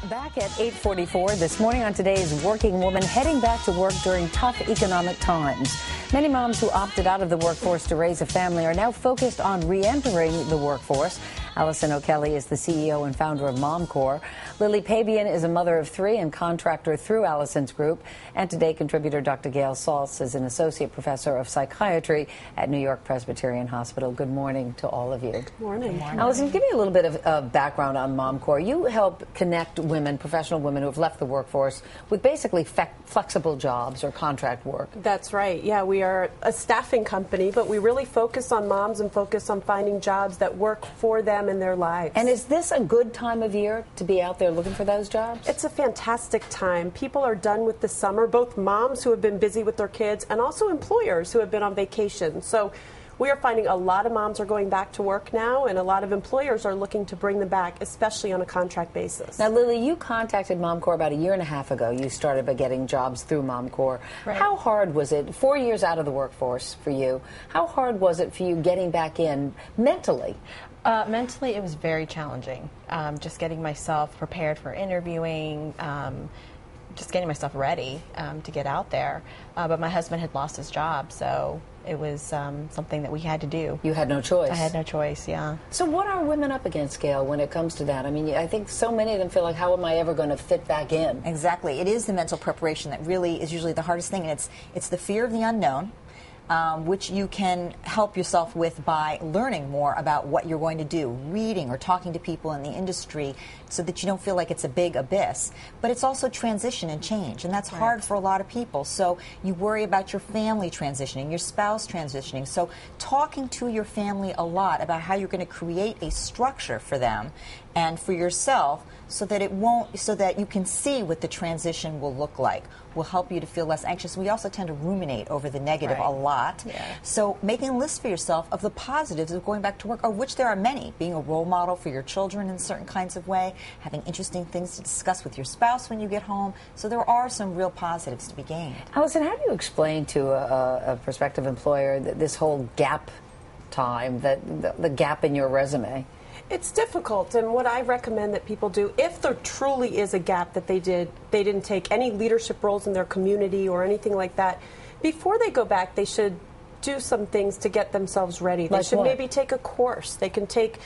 Back at 8:44 this morning on today's Working Woman, heading back to work during tough economic times. Many moms who opted out of the workforce to raise a family are now focused on re-entering the workforce. Allison O'Kelly is the CEO and founder of Corps. Lily Pabian is a mother of three and contractor through Allison's group. And Today contributor Dr. Gail Saltz is an associate professor of psychiatry at New York Presbyterian Hospital. Good morning to all of you. Good morning. Good morning. Allison, give me a little bit of background on Corps. You help connect women, professional women who have left the workforce, with basically flexible jobs or contract work. That's right. Yeah, we are a staffing company, but we really focus on moms and focus on finding jobs that work for them in their lives. And is this a good time of year to be out there looking for those jobs? It's a fantastic time. People are done with the summer, both moms who have been busy with their kids and also employers who have been on vacation. So we are finding a lot of moms are going back to work now, and a lot of employers are looking to bring them back, especially on a contract basis. Now, Lily, you contacted Corps about a year and a half ago. You started by getting jobs through Corps. Right. How hard was it, 4 years out of the workforce for you, how hard was it for you getting back in mentally? Mentally, it was very challenging. Just getting myself prepared for interviewing, just getting myself ready to get out there. But my husband had lost his job, so it was something that we had to do. You had no choice. I had no choice, yeah. So what are women up against, Gail, when it comes to that? I mean, I think so many of them feel like, how am I ever going to fit back in? Exactly. It is the mental preparation that really is usually the hardest thing, and it's the fear of the unknown. Which you can help yourself with by learning more about what you're going to do, reading or talking to people in the industry so that you don't feel like it's a big abyss. But it's also transition and change, and that's hard for a lot of people. So you worry about your family transitioning, your spouse transitioning. So talking to your family a lot about how you're going to create a structure for them and for yourself so that so that you can see what the transition will look like will help you to feel less anxious. We also tend to ruminate over the negative a lot. Yeah. So making a list for yourself of the positives of going back to work, of which there are many, being a role model for your children in certain kinds of way, having interesting things to discuss with your spouse when you get home. So there are some real positives to be gained. Allison, how do you explain to a prospective employer that this whole gap time, the gap in your resume? It's difficult, and what I recommend that people do, if there truly is a gap that they didn't take any leadership roles in their community or anything like that, before they go back, they should do some things to get themselves ready. They should maybe take a course. They can take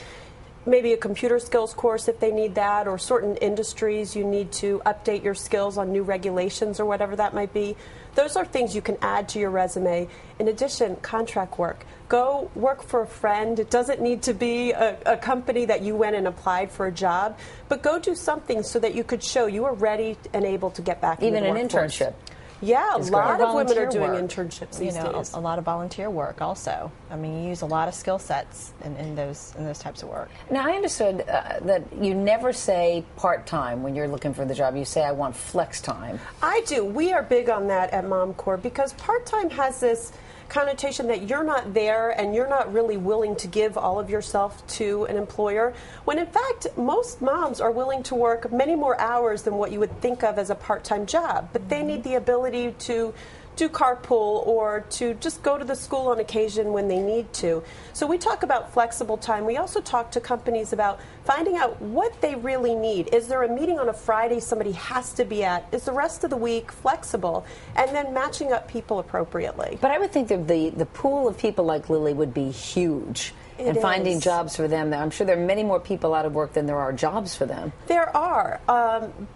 maybe a computer skills course if they need that, or certain industries you need to update your skills on new regulations or whatever that might be. Those are things you can add to your resume. In addition, contract work. Go work for a friend. It doesn't need to be a company that you went and applied for a job, but go do something so that you could show you are ready and able to get back into the workforce. Even an internship. Yeah, a lot of women are doing work. internships these days. A lot of volunteer work also. I mean, you use a lot of skill sets in those types of work. Now, I understood that you never say part-time when you're looking for the job. You say, I want flex time. I do. We are big on that at Corps because part-time has this connotation that you're not there and you're not really willing to give all of yourself to an employer, when in fact most moms are willing to work many more hours than what you would think of as a part-time job, but they need the ability to do carpool or to just go to the school on occasion when they need to. So we talk about flexible time. We also talk to companies about finding out what they really need. Is there a meeting on a Friday somebody has to be at? Is the rest of the week flexible? And then matching up people appropriately. But I would think that the pool of people like Lily would be huge. And finding jobs for them. I'm sure there are many more people out of work than there are jobs for them. There are,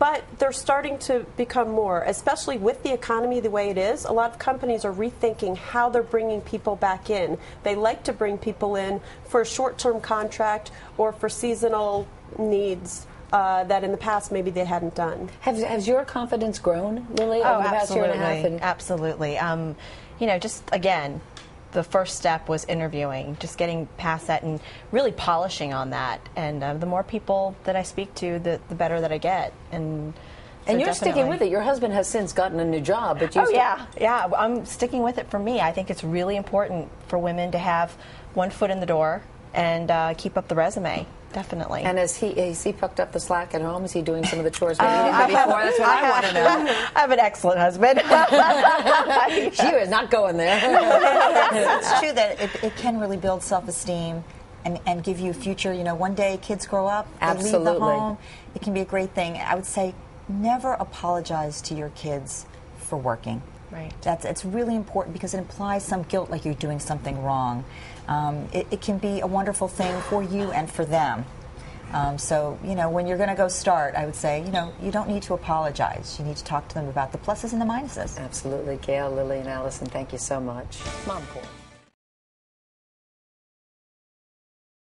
but they're starting to become more, especially with the economy the way it is. A lot of companies are rethinking how they're bringing people back in. They like to bring people in for a short-term contract or for seasonal needs that in the past maybe they hadn't done. Has your confidence grown, Lily, over the past year and a half? Absolutely. Just again, the first step was interviewing, just getting past that and really polishing on that. And the more people that I speak to, the better that I get. And you're sticking with it. Your husband has since gotten a new job, but you yeah, I'm sticking with it for me. I think it's really important for women to have one foot in the door and keep up the resume. Definitely. And has he picked up the slack at home? Is he doing some of the chores maybe before? That's what I want to know. I have an excellent husband. She was not going there. It's true that it can really build self-esteem and give you a future. You know, one day kids grow up, they leave Absolutely. the home. It can be a great thing. I would say never apologize to your kids for working. Right. It's really important because it implies some guilt, like you're doing something wrong. It can be a wonderful thing for you and for them. So, you know, when you're going to go start, I would say, you know, you don't need to apologize. You need to talk to them about the pluses and the minuses. Absolutely. Gail, Lily, and Allison, thank you so much. Mom Corps.